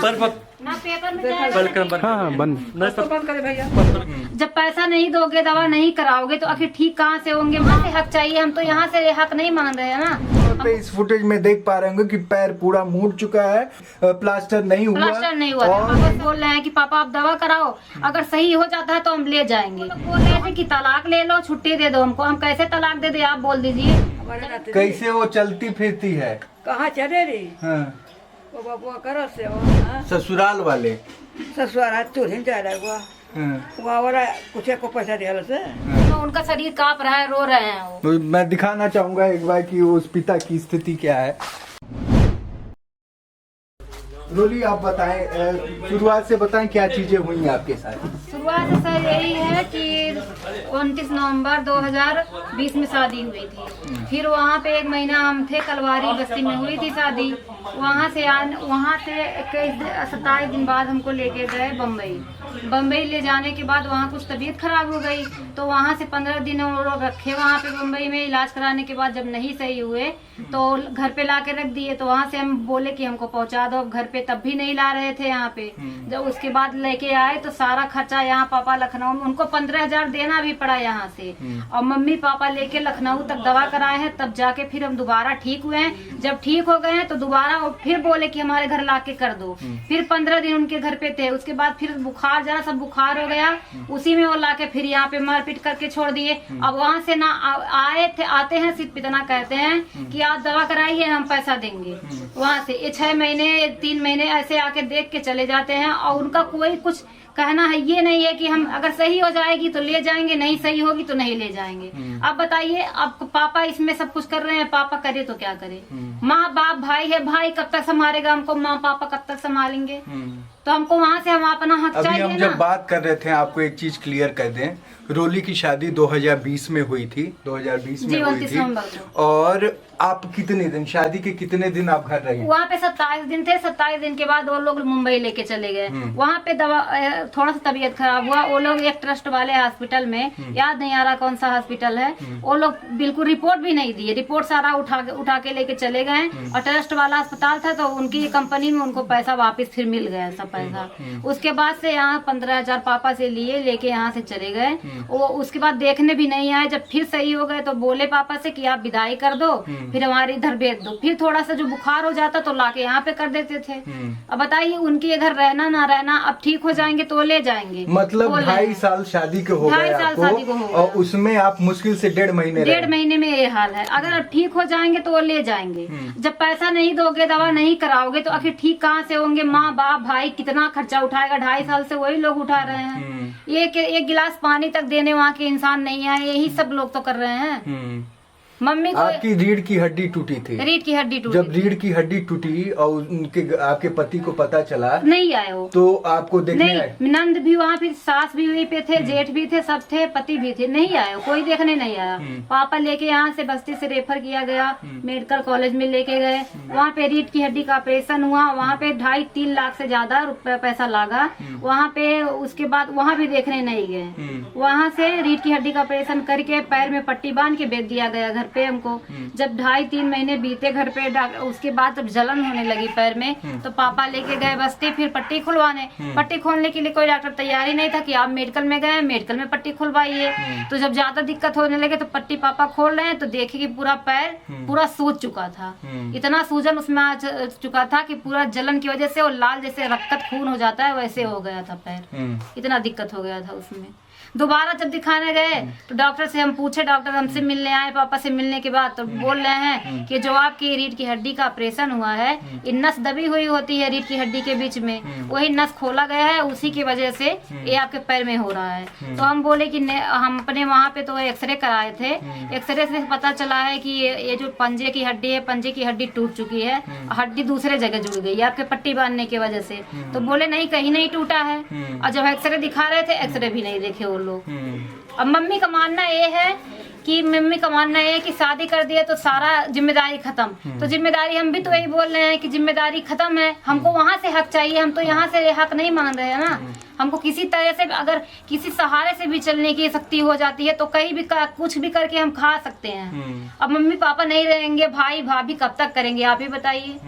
ना पेपर में जाएगा। हाँ बंद करे भैया। जब पैसा नहीं दोगे, दवा नहीं कराओगे तो आखिर ठीक कहाँ से होंगे? वहाँ से हक चाहिए, हम तो यहाँ से हक नहीं मांग रहे हैं ना। पे इस फुटेज में देख पा रहे होंगे कि पैर पूरा मुड़ चुका है, प्लास्टर नहीं हुआ। प्लास्टर नहीं हुआ। पापा बोल रहे हैं कि पापा आप दवा कराओ, अगर सही हो जाता है तो हम ले जाएंगे। तो बोल रहे थे कि तलाक ले लो, छुट्टी दे दो हमको। हम कैसे तलाक दे दे, आप बोल दीजिए। कैसे वो चलती फिरती है? कहाँ चले रे हाँ। वो बाबुआ करो से वो ससुराल वाले ससुराल चूल्हे जा रहा हुआ हाँ। वहाँ वाला कुछ को पैसा दिया से तो उनका शरीर कांप रहा है, रो रहे हैं वो। तो मैं दिखाना चाहूंगा एक बार कि उस पिता की स्थिति क्या है। रोली आप बताएं, शुरुआत से बताएं क्या चीजें हुई आपके साथ। शुरुआत से सर यही है कि 29 नवंबर 2020 में शादी हुई थी। फिर वहाँ पे 1 महीना हम थे, कलवारी बस्ती में हुई थी शादी। वहाँ से 27 दिन बाद हमको लेके गए बम्बई ले जाने के बाद वहाँ कुछ तबीयत खराब हो गई, तो वहाँ से 15 दिन वो लोग रखे वहाँ पे बम्बई में। इलाज कराने के बाद जब नहीं सही हुए तो घर पे ला के रख दिए। तो वहाँ से हम बोले कि हमको पहुँचा दो, अब घर पे तब भी नहीं ला रहे थे यहाँ पे। जब उसके बाद लेके आए तो सारा खर्चा यहाँ पापा लखनऊ में, उनको 15,000 देना भी पड़ा यहाँ से। और मम्मी पापा लेके लखनऊ तक दवा कराए हैं, तब जाके फिर हम दोबारा ठीक हुए हैं। जब ठीक हो गए हैं तो दोबारा फिर बोले कि हमारे घर ला के कर दो। फिर 15 दिन उनके घर पे थे। उसके बाद फिर बुखार जरा सब बुखार हो गया, उसी में वो ला के फिर यहाँ पे मारपीट करके छोड़ दिए। अब वहाँ से ना आते हैं सिर्फ इतना कहते हैं कि आप दवा कराइए, हम पैसा देंगे। वहाँ से 6 महीने 3 महीने ऐसे आके देख के चले जाते हैं। और उनका कोई कुछ कहना है ये नहीं है कि हम अगर सही हो जाएगी तो ले जाएंगे, नहीं सही होगी तो नहीं ले जाएंगे। अब बताइए, अब पापा इसमें सब कुछ कर रहे हैं, पापा करे तो क्या करे? माँ बाप भाई है, भाई कब तक संभालेगा हमको? माँ पापा कब तक संभालेंगे? तो हमको वहाँ से हम अपना हक अभी चाहिए हम ना। जब बात कर रहे थे, आपको एक चीज क्लियर कर दें, रोली की शादी 2020 में हुई थी, 2020 में हुई थी। और आप कितने दिन, शादी के कितने दिन आप घर रहे? वहाँ पे 27 दिन थे। 27 दिन के बाद वो लोग मुंबई लेके चले गए। वहाँ पे दवा थोड़ा सा तबीयत खराब हुआ। वो लोग एक ट्रस्ट वाले हॉस्पिटल में, याद नहीं आ रहा कौन सा हॉस्पिटल है, वो लोग बिल्कुल रिपोर्ट भी नहीं दिए। रिपोर्ट सारा उठा के लेके चले गए। और ट्रस्ट वाला अस्पताल था तो उनकी कंपनी में उनको पैसा वापस फिर मिल गया सब पैसा। उसके बाद से यहाँ 15,000 पापा से लिए, लेके यहाँ से चले गए। वो उसके बाद देखने भी नहीं आए। जब फिर सही हो गए तो बोले पापा से कि आप विदाई कर दो, फिर हमारे इधर भेज दो। फिर थोड़ा सा जो बुखार हो जाता तो लाके यहाँ पे कर देते थे। अब बताइए, उनके इधर रहना ना रहना, अब ठीक हो जाएंगे तो ले जाएंगे। मतलब 2.5 साल शादी के हो गए आपको, और उसमें आप मुश्किल से 1.5 महीने 1.5 महीने में ये हाल है। अगर अब ठीक हो जाएंगे तो वो ले जाएंगे। जब पैसा नहीं दोगे, दवा नहीं कराओगे तो आखिर ठीक कहाँ से होंगे? माँ बाप भाई कितना खर्चा उठाएगा? 2.5 साल से वही लोग उठा रहे हैं। एक गिलास पानी तक देने वहाँ के इंसान नहीं आए, यही सब लोग तो कर रहे हैं। मम्मी को आपकी रीढ़ की हड्डी टूटी थी। रीढ़ की हड्डी टूटी। जब रीढ़ की हड्डी टूटी और उनके आपके पति को पता चला, नहीं आए वो, तो आपको देखने नहीं आए? नंद भी वहाँ पे, सास भी वहीं पे थे, जेठ भी थे, सब थे, पति भी थे, नहीं आए, कोई देखने नहीं आया। पापा लेके यहाँ से बस्ती से रेफर किया गया, मेडिकल कॉलेज में लेके गए। वहाँ पे रीढ़ की हड्डी का ऑपरेशन हुआ। वहाँ पे 2.5-3 लाख से ज्यादा पैसा लगा वहाँ पे। उसके बाद वहाँ भी देखने नहीं गए। वहाँ से रीढ़ की हड्डी का ऑपरेशन करके पैर में पट्टी बांध के भेज दिया गया घर पे हमको। जब 2.5-3 महीने बीते घर पे, उसके बाद जब जलन होने लगी पैर में तो पापा लेके गए बस्ती फिर पट्टी खुलवाने। पट्टी खोलने के लिए कोई डॉक्टर तैयार ही नहीं था कि आप मेडिकल में गए, मेडिकल में पट्टी खुलवाइए। तो जब ज्यादा दिक्कत होने लगे तो पट्टी पापा खोल रहे हैं तो देखे कि पूरा पैर पूरा सूज चुका था। इतना सूजन उसमें आ चुका था कि पूरा जलन की वजह से वो लाल जैसे रक्त खून हो जाता है वैसे हो गया था पैर। इतना दिक्कत हो गया था उसमें। दोबारा जब दिखाने गए तो डॉक्टर से हम पूछे, डॉक्टर हमसे मिलने आए पापा से मिलने के बाद, तो बोल रहे हैं कि जो आपकी रीढ़ की हड्डी का ऑपरेशन हुआ है, ये नस दबी हुई होती है रीढ़ की हड्डी के बीच में, वही नस खोला गया है, उसी की वजह से ये आपके पैर में हो रहा है। तो हम बोले कि हम अपने वहाँ पे तो एक्सरे कराए थे। एक्सरे से पता चला है कि ये जो पंजे की हड्डी है, पंजे की हड्डी टूट चुकी है, हड्डी दूसरे जगह जुड़ गई है आपके पट्टी बांधने की वजह से। तो बोले नहीं, कहीं नहीं टूटा है। और जब एक्सरे दिखा रहे थे, एक्सरे भी नहीं देखे वो लोग। अब मम्मी का मानना ये है कि शादी कर दिए तो सारा जिम्मेदारी खत्म। तो जिम्मेदारी हम भी तो यही बोल रहे हैं कि जिम्मेदारी खत्म है, हमको वहाँ से हक चाहिए। हम तो यहाँ से हक नहीं मांग रहे हैं ना। हमको किसी तरह से अगर किसी सहारे से भी चलने की शक्ति हो जाती है तो कहीं भी कुछ भी करके हम खा सकते हैं। अब मम्मी पापा नहीं रहेंगे, भाई भाभी कब तक करेंगे आप ही बताइए।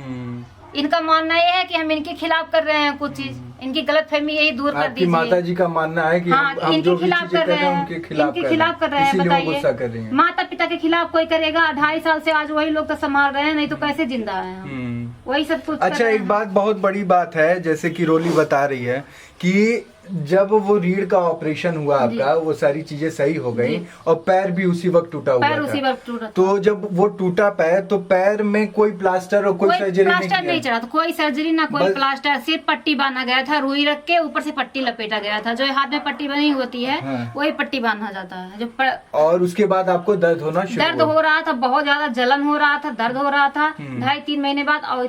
इनका मानना ये है कि हम इनके खिलाफ कर रहे हैं कुछ चीज, इनकी गलतफहमी यही दूर कर आपकी दीजिए। माता जी का मानना है कि हाँ, हम इनके जो भी खिलाफ चीजें कर रहे हैं, उनके खिलाफ इनके खिलाफ कर रहे हैं। इसीलिए वो गुस्सा कर रही बताइए, हैं। माता पिता के खिलाफ कोई करेगा? 2.5 साल से आज वही लोग तो संभाल रहे हैं, नहीं तो कैसे जिंदा है हम? वही सब कुछ कर अच्छा, रहे एक हैं। बात बहुत बड़ी बात है, जैसे कि रोली बता रही है कि जब वो रीढ़ का ऑपरेशन हुआ आपका, वो सारी चीजें सही हो गई जी। और पैर भी उसी वक्त टूटा हुआ पैर था। उसी वक्त टूटा था। तो जब वो टूटा पैर, तो पैर में कोई प्लास्टर और कोई सर्जरी प्लास्टर नहीं नहीं चढ़ा था, कोई सर्जरी ना कोई बस- प्लास्टर, सिर्फ पट्टी बांधा गया था, रुई रख के ऊपर से पट्टी लपेटा गया था। जो हाथ में पट्टी बनी होती है, हाँ। वही पट्टी बांधा जाता है। जो और उसके बाद आपको दर्द होना शुरू दर्द हो रहा था, बहुत ज्यादा जलन हो रहा था, दर्द हो रहा था 2.5-3 महीने बाद। और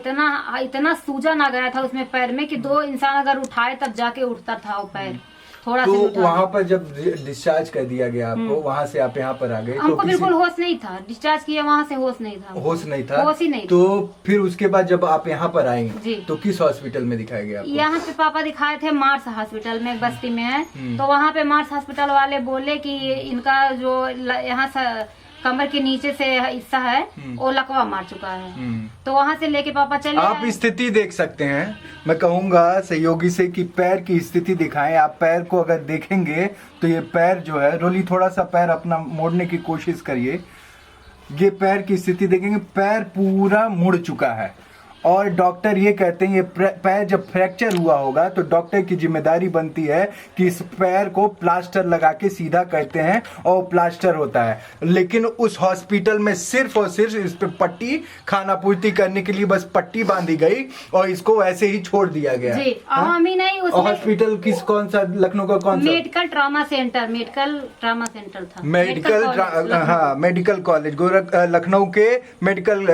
इतना सूजन आ गया था उसमें पैर में कि 2 इंसान अगर उठाए तब जाके उठता था वो पैर, थोड़ा तो सा उठा। वहाँ पर जब डिस्चार्ज कर दिया गया आपको, वहाँ से आप यहाँ पर आ गए, तो हमको किसी बिल्कुल होश नहीं था, डिस्चार्ज किया वहाँ से होश नहीं था। होश नहीं था? होश ही नहीं था। तो फिर उसके बाद जब आप यहाँ पर आई, जी। तो किस हॉस्पिटल में दिखाया गया आपको? यहाँ पे पापा दिखाए थे मार्स हॉस्पिटल में, एक बस्ती में है। तो वहाँ पे मार्स हॉस्पिटल वाले बोले कि इनका जो यहाँ से कमर के नीचे से हिस्सा है वो लकवा मार चुका है। तो वहाँ से लेके पापा चले आप आए। स्थिति देख सकते हैं। मैं कहूंगा सहयोगी से कि पैर की स्थिति दिखाएं। आप पैर को अगर देखेंगे तो ये पैर जो है, रोली थोड़ा सा पैर अपना मोड़ने की कोशिश करिए। ये पैर की स्थिति देखेंगे, पैर पूरा मुड़ चुका है। और डॉक्टर ये कहते हैं ये पैर जब फ्रैक्चर हुआ होगा तो डॉक्टर की जिम्मेदारी बनती है कि इस पैर को प्लास्टर लगा के सीधा करते हैं और प्लास्टर होता है। लेकिन उस हॉस्पिटल में सिर्फ और सिर्फ इस पे पट्टी, खाना पूर्ति करने के लिए बस पट्टी बांधी गई और इसको ऐसे ही छोड़ दिया गया। जी, और हम ही नहीं, उसमें हॉस्पिटल किस कौन सा, लखनऊ का कौन सा? Medical trauma centre, medical trauma centre था। हाँ, मेडिकल कॉलेज लखनऊ के मेडिकल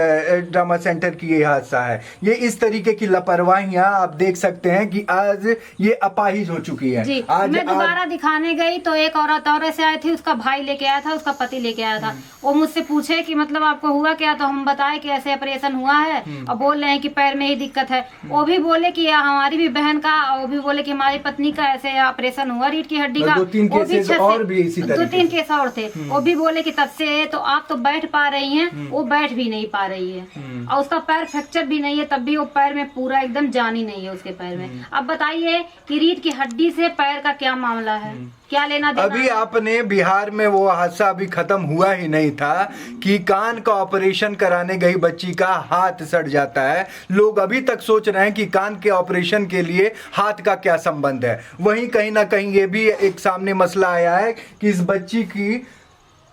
ड्रामा सेंटर की ये हादसा है। ये इस तरीके की लापरवाहियां आप देख सकते हैं कि आज ये अपाहिज हो चुकी है। जी, आज मैं दोबारा दिखाने गई तो एक औरत और से आई थी, उसका भाई लेके आया था, उसका पति लेके आया था। वो मुझसे पूछे कि मतलब आपको हुआ क्या, तो हम बताए कि ऐसे ऑपरेशन हुआ है और बोल रहे हैं कि पैर में ही दिक्कत है। वो भी बोले कि हमारी भी बहन का, वो भी बोले कि हमारी पत्नी का ऐसे ऑपरेशन हुआ रीढ़ की हड्डी का। 2-3 केसेस और भी इसी तरीके 2-3 केस और थे। वो भी बोले कि तब से तो आप तो बैठ पा रही हैं, वो बैठ भी नहीं पा रही है और उसका पैर फ्रैक्चर भी नहीं है, तब भी वो पैर में पूरा एकदम जान ही नहीं है उसके पैर में। अब बताइए कि रीढ़ की हड्डी से पैर का क्या मामला है, क्या लेना देना? अभी आपने बिहार में वो हादसा अभी खत्म हुआ ही नहीं था कि कान का ऑपरेशन कराने गई बच्ची का हाथ सड़ जाता है। लोग अभी तक सोच रहे हैं कि कान के ऑपरेशन के लिए हाथ का क्या संबंध है। वहीं कहीं ना कहीं ये भी एक सामने मसला आया है कि इस बच्ची की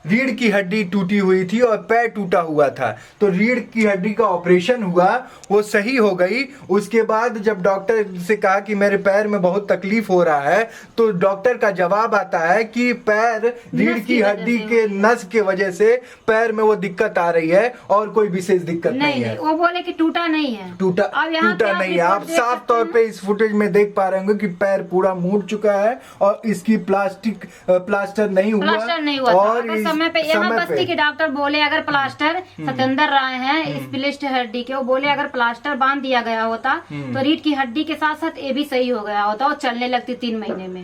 रीढ़ की हड्डी टूटी हुई थी और पैर टूटा हुआ था। तो रीढ़ की हड्डी का ऑपरेशन हुआ, वो सही हो गई। उसके बाद जब डॉक्टर से कहा कि मेरे पैर में बहुत तकलीफ हो रहा है, तो डॉक्टर का जवाब आता है कि पैर रीढ़ की हड्डी के नस के वजह से पैर में वो दिक्कत आ रही है और कोई विशेष दिक्कत नहीं है। वो बोले कि टूटा नहीं है, टूटा नहीं है। आप साफ तौर पे इस फुटेज में देख पा रहे होंगे कि पैर पूरा मुड़ चुका है और इसकी प्लास्टर नहीं हुआ। और समय पे यहाँ बस्ती के डॉक्टर बोले अगर प्लास्टर, सतेंद्र राय हैं स्पेशलिस्ट हड्डी के, वो बोले अगर प्लास्टर बांध दिया गया होता तो रीढ़ की हड्डी के साथ साथ ये भी सही हो गया होता और चलने लगती 3 महीने में।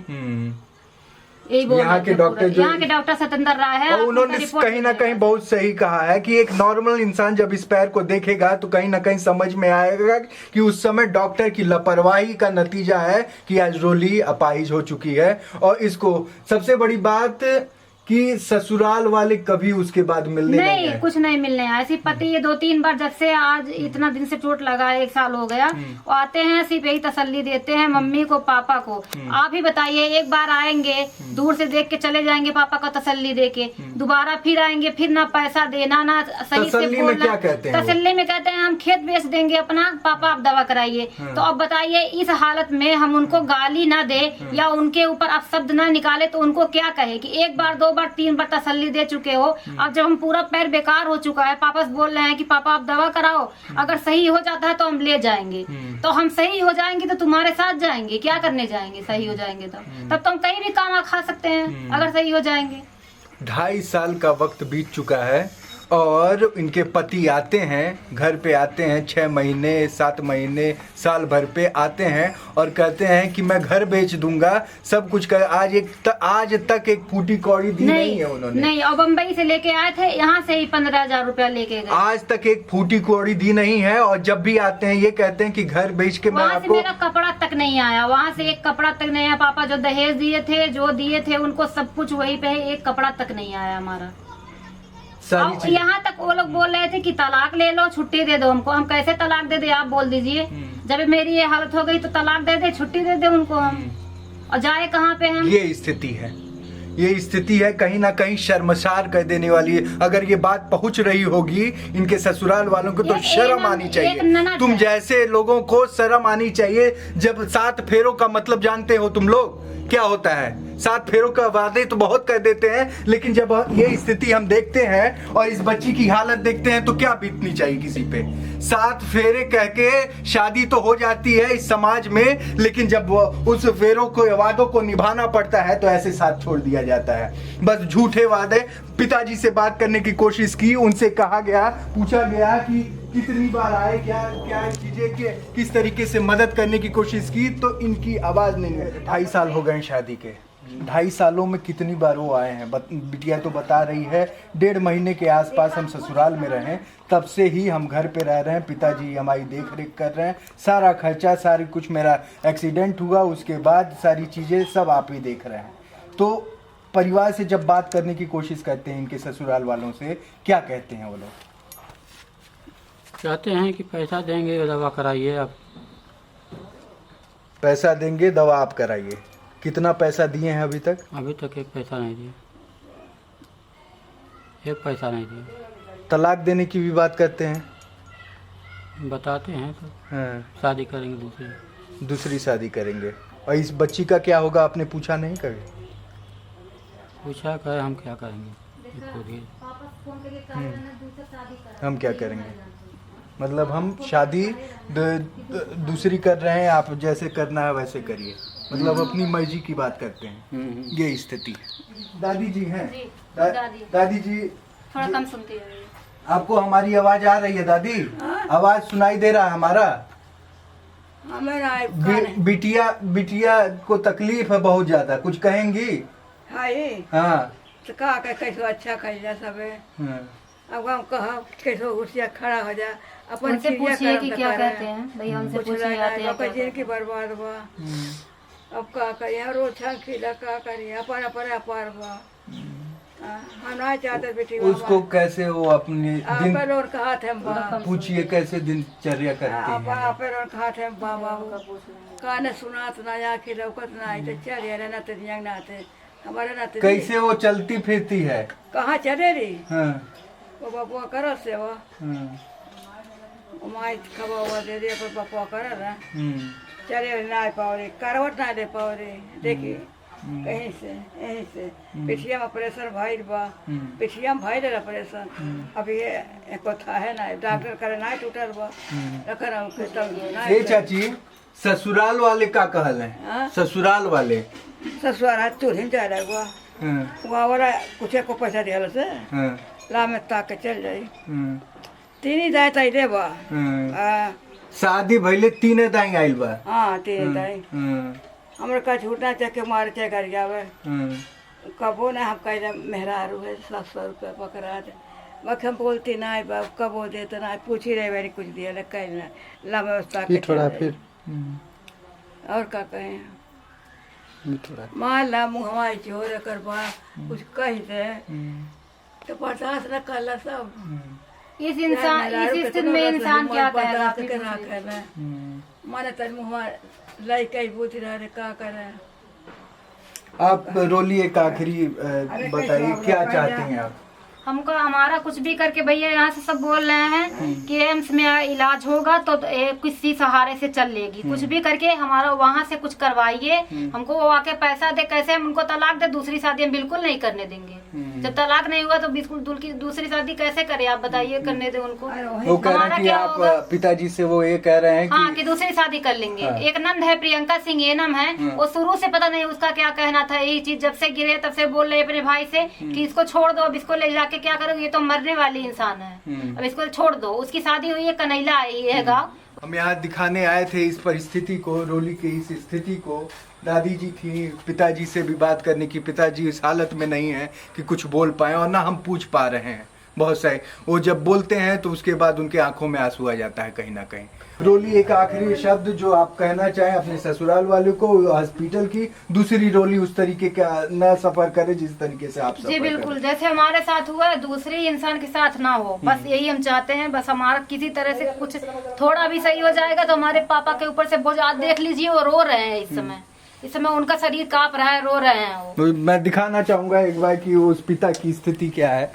यही बोल यहाँ के डॉक्टर सतेंद्र राय है। और उन्होंने कहीं ना कहीं बहुत सही कहा है कि एक नॉर्मल इंसान जब इस पैर को देखेगा तो कहीं ना कहीं समझ में आएगा कि उस समय डॉक्टर की लापरवाही का नतीजा है कि आज रोली अपाहिज हो चुकी है। और इसको सबसे बड़ी बात कि ससुराल वाले कभी उसके बाद मिलने नहीं आए। कुछ नहीं मिलने आए। ऐसी पति ये 2-3 बार जब से आज इतना दिन से चोट लगा है, 1 साल हो गया, वो आते हैं सिर्फ यही तसल्ली देते हैं मम्मी को, पापा को। आप ही बताइए, एक बार आएंगे दूर से देख के चले जाएंगे पापा को तसल्ली दे के, दोबारा फिर आएंगे, फिर ना पैसा देना ना सही से बोलना। क्या कहते हैं? तसल्ली में कहते हैं हम खेत बेच देंगे अपना, पापा आप दवा कराइए। तो अब बताइए इस हालत में हम उनको गाली ना दे या उनके ऊपर आप शब्द ना निकाले तो उनको क्या कहे कि 1 बार 2 बार 3 बार तसल्ली दे चुके हो। अब जब हम पूरा पैर बेकार हो चुका है, पापा बोल रहे हैं कि पापा आप दवा कराओ, अगर सही हो जाता है तो हम ले जाएंगे। तो हम सही हो जाएंगे तो तुम्हारे साथ जाएंगे, क्या करने जाएंगे? सही हो जाएंगे तो तब तो हम कहीं भी काम खा सकते हैं अगर सही हो जाएंगे। 2.5 साल का वक्त बीत चुका है और इनके पति आते हैं, घर पे आते हैं, 6 महीने 7 महीने साल भर पे आते हैं और कहते हैं कि मैं घर बेच दूंगा, सब कुछ कर। आज तक एक फूटी कौड़ी दी नहीं है उन्होंने। नहीं, और बम्बई से लेके आए थे, यहाँ से ही 15,000 रुपया लेके गए। आज तक एक फूटी कौड़ी दी नहीं है। और जब भी आते हैं ये कहते हैं कि घर बेच के मैं वहाँ से आपको, मेरा कपड़ा तक नहीं आया, वहाँ से एक कपड़ा तक नहीं आया। पापा जो दहेज दिए थे, जो दिए थे उनको सब कुछ वही पे है, एक कपड़ा तक नहीं आया हमारा। सारी और चीजें। यहाँ तक वो लोग बोल रहे थे कि तलाक ले लो, छुट्टी दे दो हमको। हम कैसे तलाक दे दे, आप बोल दीजिए। जब मेरी ये हालत हो गई तो तलाक दे दे, छुट्टी दे दे उनको हम, और जाए कहाँ पे हम। ये स्थिति है, ये स्थिति है, कहीं ना कहीं शर्मसार कर देने वाली है। अगर ये बात पहुंच रही होगी इनके ससुराल वालों को तो शर्म आनी चाहिए। तुम जैसे लोगों को शर्म आनी चाहिए। जब 7 फेरों का मतलब जानते हो तुम लोग क्या होता है? 7 फेरों का वादे तो बहुत कर देते हैं, लेकिन जब ये स्थिति हम देखते हैं और इस बच्ची की हालत देखते हैं तो क्या बीतनी चाहिए किसी पे। 7 फेरे कह के शादी तो हो जाती है इस समाज में, लेकिन जब उस फेरों को, वादों को निभाना पड़ता है तो ऐसे साथ छोड़ दिया जाता है। बस झूठे वादे। पिताजी से बात करने की कोशिश की, उनसे कहा गया, पूछा गया कि कितनी बार आए, क्या चीजें के किस तरीके से मदद करने की कोशिश की, तो इनकी आवाज नहीं है। 2.5 साल हो गए शादी के। 2.5 सालों में कितनी बार वो आए हैं? बिटिया तो बता रही है 1.5 महीने के आसपास हम ससुराल में रहे, तब से ही हम घर पे रह रहे हैं। पिताजी हमारी देख रेख कर रहे हैं, सारा खर्चा, सारी कुछ। मेरा एक्सीडेंट हुआ उसके बाद सारी चीज़ें सब आप ही देख रहे हैं। तो परिवार से जब बात करने की कोशिश करते हैं इनके ससुराल वालों से, क्या कहते हैं वो लोग? कहते हैं कि पैसा देंगे, दवा कराइए आप। पैसा देंगे, दवा आप कराइए। कितना पैसा दिए हैं अभी तक? अभी तक एक पैसा नहीं दिए, एक पैसा नहीं दिए। तलाक देने की भी बात करते हैं, बताते हैं तो हाँ, शादी करेंगे दूसरी शादी करेंगे। और इस बच्ची का क्या होगा, आपने पूछा नहीं कभी? पूछा कहे हम क्या करेंगे, हम क्या करेंगे मतलब हम शादी दूसरी कर रहे हैं, आप जैसे करना है वैसे करिए, मतलब अपनी मर्जी की बात करते हैं। ये स्थिति है। दादी जी हैं? दादी जी थोड़ा कम सुनती है। आपको हमारी आवाज आ रही है दादी? आवाज सुनाई दे रहा है हमारा? बिटिया को तकलीफ है बहुत ज्यादा, कुछ कहेंगी? हाँ, तो का कैसे अच्छा कह जा सब। अब हम कहा कैसे होशियार खड़ा हो जा, अपन उनसे पूछिए कि क्या कहते हैं भैया, उनसे पूछिए आते हैं क्या। जिनकी बर्बाद बा, अब का करिए, रोज छंग खिला का करिए, अपन अपन अपार बा। हम ना चाहते बेटी उसको कैसे वो अपने दिन अपन और कहा थे पूछिए कैसे दिनचर्या करते हैं। अपन और कहा थे बाबा काने सुनात ना या खिलौकत ना आई तो चल यार ना तो यंग ना थे हमारे ना। कैसे वो चलती फिरती है? कहाँ चले रही? हाँ, वो बाबुआ करो से वो माई खबा हुआ दे दिया पर बाबुआ करे ना, चले ना पाओ रे, करवट ना दे पाओ रे। देखिए कहीं से यहीं से पिछिया में ऑपरेशन भाई बा, पिछिया में भाई रहा ऑपरेशन। अभी ये को था है ना, डॉक्टर करे ना टूटल बा रखना के तब ना। ए चाची, ससुराल वाले का कहल है? ससुराल वाले ससुराल हाथ चूल्हे जा रहा हुआ वहाँ वाला कुछ को पैसा दिया से ला में ताक के चल जाई। 3 दाई ताई दे बा। शादी भइले 3 दाई आइल बा। हाँ 3 दाई हमरा का झूठा चके मार के कर जावे। कबो ना हम कह मेहरारू है 700 रुपया पकड़ा दे, मख हम बोलती ना बा कबो दे तो ना पूछ ही रहे मेरी कुछ दिया ना कह ना ला व्यवस्था के थोड़ा फिर और का कहे मान ला मुँह हमारी चोर करवा कुछ कह दे तो बर्दाश्त न कर सब। इस स्थिति में इंसान क्या कहेगा? माने तन मुँह लाई कई बूझ रहे का करे। आप रोली एक आखिरी बताइए क्या चाहते हैं आप? हमको हमारा कुछ भी करके भैया यहाँ से सब बोल रहे हैं कि एम्स में इलाज होगा तो किसी सहारे से चल लेगी। कुछ भी करके हमारा वहाँ से कुछ करवाइए, हमको वो आके पैसा दे। कैसे हम उनको तलाक दे? दूसरी शादी हम बिल्कुल नहीं करने देंगे। जब तलाक नहीं हुआ तो बिल्कुल दूसरी शादी कैसे करे आप बताइए? करने दे उनको। वो कह रहे हैं कि आप पिताजी से वो ये कह रहे हैं हाँ कि दूसरी शादी कर लेंगे। एक नंद है प्रियंका सिंह एनम है, वो शुरू से पता नहीं उसका क्या कहना था। यही चीज जब से गिरे तब से बोल रहे अपने भाई से कि इसको छोड़ दो, अब इसको ले जाके के क्या करोगे, ये तो मरने वाली इंसान है, अब इसको छोड़ दो। उसकी शादी हुई है, कन्हैया आई है गाँव। हम यहाँ दिखाने आए थे इस परिस्थिति को, रोली की इस स्थिति को। दादी जी थी, पिताजी से भी बात करने की, पिताजी इस हालत में नहीं है कि कुछ बोल पाए और ना हम पूछ पा रहे हैं। बहुत सारे वो जब बोलते हैं तो उसके बाद उनके आंखों में आंसू आ जाता है कहीं ना कहीं। रोली, एक आखिरी शब्द जो आप कहना चाहें अपने ससुराल वालों को, हॉस्पिटल की दूसरी रोली उस तरीके का न सफर करे जिस तरीके से आप जी सफर बिल्कुल, करें। जैसे हमारे साथ हुआ है दूसरे इंसान के साथ ना हो, बस यही हम चाहते हैं। बस हमारा किसी तरह से कुछ थोड़ा भी सही हो जाएगा तो हमारे पापा के ऊपर से बोझ, आज देख लीजिए वो रो रहे हैं इस समय उनका शरीर कांप रहा है, रो रहे हैं वो। तो मैं दिखाना चाहूंगा एक बार कि उस पिता की स्थिति क्या है।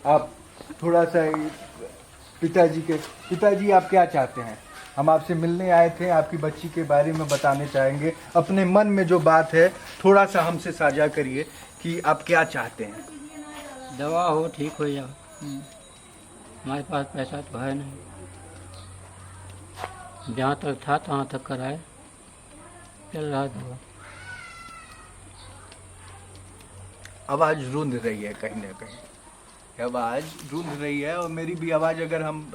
आप थोड़ा सा पिताजी आप क्या चाहते हैं? हम आपसे मिलने आए थे, आपकी बच्ची के बारे में बताने चाहेंगे। अपने मन में जो बात है थोड़ा सा हमसे साझा करिए कि आप क्या चाहते हैं। दवा हो ठीक हो जाओ, हमारे पास पैसा तो है नहीं, जहाँ तक था तहाँ तक कराए, चल रहा दवा। आवाज़ रूंध रही है कहीं ना कहीं, आवाज़ रूंध रही है। और मेरी भी आवाज़, अगर हम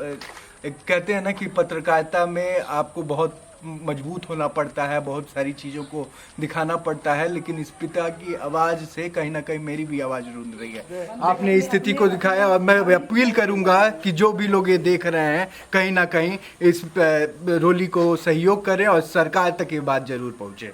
कहते हैं ना कि पत्रकारिता में आपको बहुत मजबूत होना पड़ता है, बहुत सारी चीज़ों को दिखाना पड़ता है, लेकिन इस पिता की आवाज़ से कहीं ना कहीं मेरी भी आवाज़ रूंध रही है। आपने इस स्थिति को दिखाया और मैं अपील करूंगा कि जो भी लोग ये देख रहे हैं कहीं ना कहीं इस रोली को सहयोग करें और सरकार तक ये बात जरूर पहुँचे।